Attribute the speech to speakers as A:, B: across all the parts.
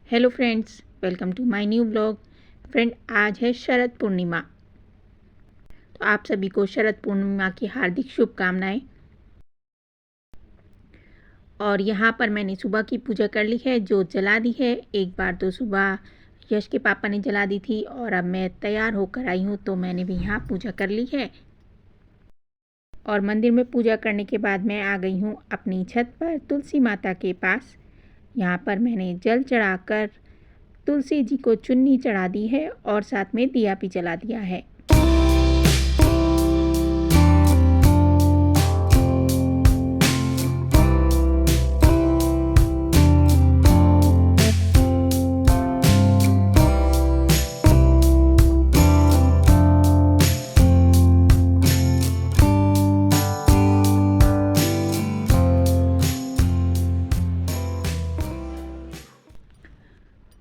A: Hello friends, welcome to my new blog. Friend, आज है शरद पूर्णिमा। तो आप सभी को शरद पूर्णिमा की हार्दिक शुभकामनाएं। और यहाँ पर मैंने सुबह की पूजा कर ली है, जोत जला दी है। एक बार तो सुबह यश के पापा ने जला दी थी और अब मैं तैयार होकर आई हूँ तो मैंने भी यहाँ पूजा कर ली है। और मंदिर में पूजा करने के बाद मैं आ गई हूँ अपनी छत पर तुलसी माता के पास। यहाँ पर मैंने जल चढ़ाकर तुलसी जी को चुन्नी चढ़ा दी है और साथ में दिया भी जला दिया है।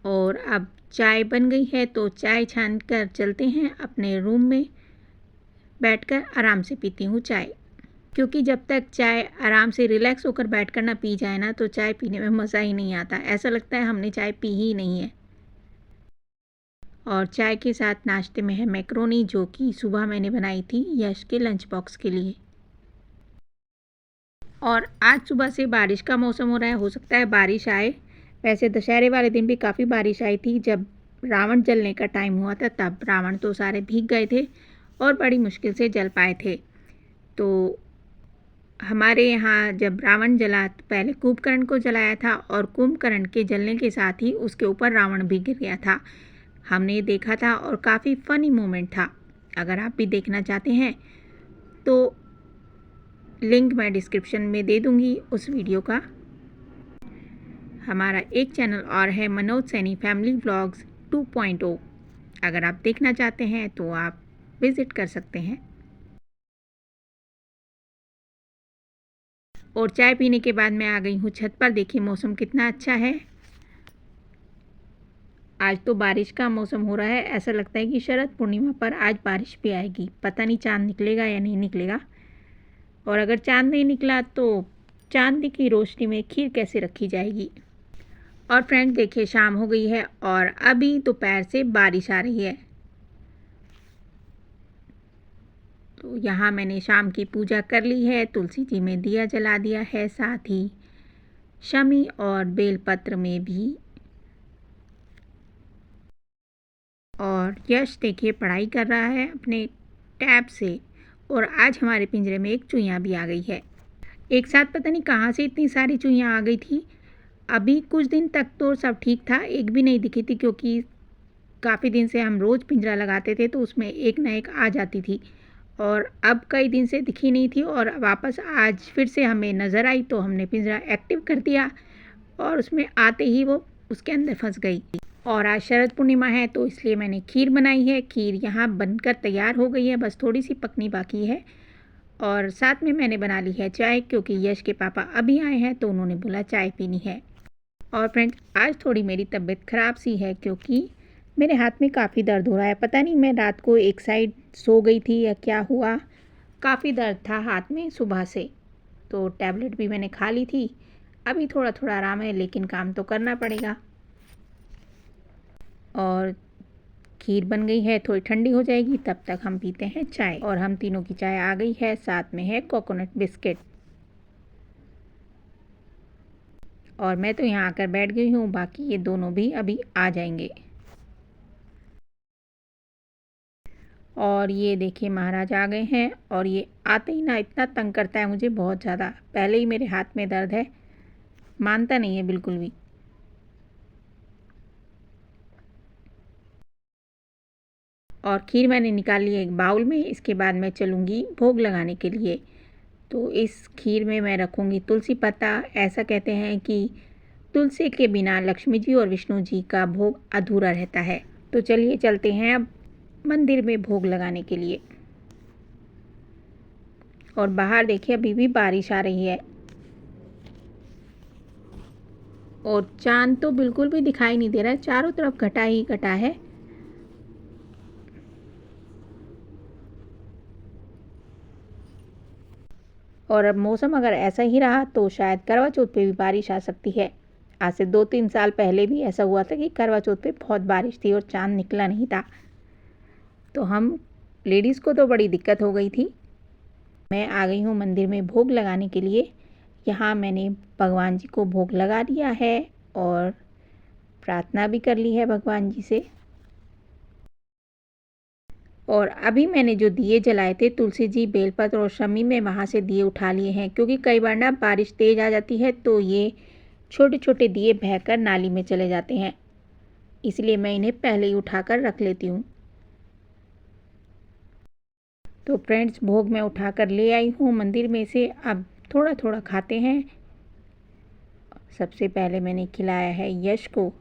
A: और अब चाय बन गई है तो चाय छान कर चलते हैं अपने रूम में। बैठकर आराम से पीती हूँ चाय, क्योंकि जब तक चाय आराम से रिलैक्स होकर बैठकर ना पी जाए ना तो चाय पीने में मज़ा ही नहीं आता। ऐसा लगता है हमने चाय पी ही नहीं है। और चाय के साथ नाश्ते में है मैक्रोनी, जो कि सुबह मैंने बनाई थी यश के लंच बॉक्स के लिए। और आज सुबह से बारिश का मौसम हो रहा है, हो सकता है बारिश आए। वैसे दशहरे वाले दिन भी काफ़ी बारिश आई थी। जब रावण जलने का टाइम हुआ था तब रावण तो सारे भीग गए थे और बड़ी मुश्किल से जल पाए थे। तो हमारे यहाँ जब रावण जला तो पहले कुंभकर्ण को जलाया था और कुंभकर्ण के जलने के साथ ही उसके ऊपर रावण भी गिर गया था। हमने देखा था और काफ़ी फ़नी मोमेंट था। अगर आप भी देखना चाहते हैं तो लिंक मैं डिस्क्रिप्शन में दे दूँगी उस वीडियो का। हमारा एक चैनल और है, मनोज सैनी फैमिली व्लॉग्स 2.0। अगर आप देखना चाहते हैं तो आप विज़िट कर सकते हैं। और चाय पीने के बाद मैं आ गई हूँ छत पर। देखिए मौसम कितना अच्छा है। आज तो बारिश का मौसम हो रहा है। ऐसा लगता है कि शरद पूर्णिमा पर आज बारिश भी आएगी। पता नहीं चाँद निकलेगा या नहीं निकलेगा। और अगर चाँद नहीं निकला तो चांदी की रोशनी में खीर कैसे रखी जाएगी। और फ्रेंड देखिए, शाम हो गई है और अभी दोपहर से बारिश आ रही है। तो यहाँ मैंने शाम की पूजा कर ली है, तुलसी जी में दिया जला दिया है, साथ ही शमी और बेलपत्र में भी। और यश देखिए पढ़ाई कर रहा है अपने टैब से। और आज हमारे पिंजरे में एक चूहिया भी आ गई है। एक साथ पता नहीं कहाँ से इतनी सारी चूहियाँ आ गई थी। अभी कुछ दिन तक तो सब ठीक था, एक भी नहीं दिखी थी, क्योंकि काफ़ी दिन से हम रोज़ पिंजरा लगाते थे तो उसमें एक ना एक आ जाती थी। और अब कई दिन से दिखी नहीं थी और वापस आज फिर से हमें नज़र आई तो हमने पिंजरा एक्टिव कर दिया और उसमें आते ही वो उसके अंदर फंस गई। और आज शरद पूर्णिमा है तो इसलिए मैंने खीर बनाई है। खीर यहाँ बनकर तैयार हो गई है, बस थोड़ी सी पकनी बाकी है। और साथ में मैंने बना ली है चाय, क्योंकि यश के पापा अभी आए हैं तो उन्होंने बोला चाय पीनी है। और फ्रेंड्स, आज थोड़ी मेरी तबीयत ख़राब सी है, क्योंकि मेरे हाथ में काफ़ी दर्द हो रहा है। पता नहीं मैं रात को एक साइड सो गई थी या क्या हुआ, काफ़ी दर्द था हाथ में सुबह से। तो टैबलेट भी मैंने खा ली थी। अभी थोड़ा थोड़ा आराम है, लेकिन काम तो करना पड़ेगा। और खीर बन गई है, थोड़ी ठंडी हो जाएगी तब तक हम पीते हैं चाय। और हम तीनों की चाय आ गई है, साथ में है कोकोनट बिस्किट। और मैं तो यहाँ आकर बैठ गई हूँ, बाकी ये दोनों भी अभी आ जाएंगे। और ये देखिए महाराज आ गए हैं और ये आते ही ना इतना तंग करता है मुझे बहुत ज़्यादा। पहले ही मेरे हाथ में दर्द है, मानता नहीं है बिल्कुल भी। और खीर मैंने निकाल ली है एक बाउल में। इसके बाद मैं चलूँगी भोग लगाने के लिए। तो इस खीर में मैं रखूँगी तुलसी पत्ता। ऐसा कहते हैं कि तुलसी के बिना लक्ष्मी जी और विष्णु जी का भोग अधूरा रहता है। तो चलिए चलते हैं अब मंदिर में भोग लगाने के लिए। और बाहर देखिए अभी भी बारिश आ रही है और चाँद तो बिल्कुल भी दिखाई नहीं दे रहा है, चारों तरफ घटा ही घटा है। और अब मौसम अगर ऐसा ही रहा तो शायद करवा चौथ पे भी बारिश आ सकती है। आज से 2-3 साल पहले भी ऐसा हुआ था कि करवा चौथ पे बहुत बारिश थी और चाँद निकला नहीं था। तो हम लेडीज़ को तो बड़ी दिक्कत हो गई थी। मैं आ गई हूँ मंदिर में भोग लगाने के लिए। यहाँ मैंने भगवान जी को भोग लगा दिया है और प्रार्थना भी कर ली है भगवान जी से। और अभी मैंने जो दिए जलाए थे तुलसी जी, बेलपत्र और शमी में वहाँ से दिए उठा लिए हैं, क्योंकि कई बार ना बारिश तेज़ आ जाती है तो ये छोटे छोटे दिए बहकर नाली में चले जाते हैं, इसलिए मैं इन्हें पहले ही उठाकर रख लेती हूँ। तो फ्रेंड्स, भोग मैं उठाकर ले आई हूँ मंदिर में से। अब थोड़ा थोड़ा खाते हैं। सबसे पहले मैंने खिलाया है यश को।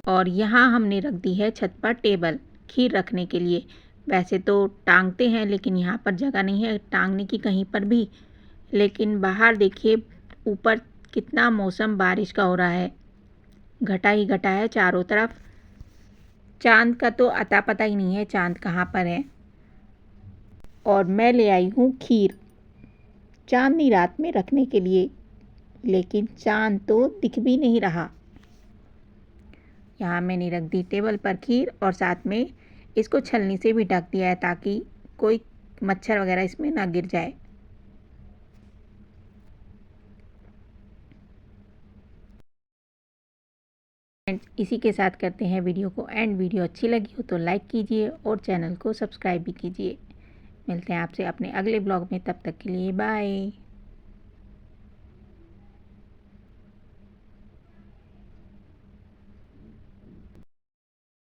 A: और यहाँ हमने रख दी है छत पर टेबल खीर रखने के लिए। वैसे तो टांगते हैं लेकिन यहाँ पर जगह नहीं है टांगने की कहीं पर भी। लेकिन बाहर देखिए ऊपर कितना मौसम बारिश का हो रहा है, घटा ही घटा है चारों तरफ। चांद का तो अता पता ही नहीं है चांद कहाँ पर है। और मैं ले आई हूँ खीर चांदनी रात में रखने के लिए, लेकिन चांद तो दिख भी नहीं रहा। यहाँ मैंने रख दी टेबल पर खीर और साथ में इसको छलनी से भी ढक दिया है ताकि कोई मच्छर वगैरह इसमें ना गिर जाए। इसी के साथ करते हैं वीडियो को एंड। वीडियो अच्छी लगी हो तो लाइक कीजिए और चैनल को सब्सक्राइब भी कीजिए। मिलते हैं आपसे अपने अगले ब्लॉग में, तब तक के लिए बाय।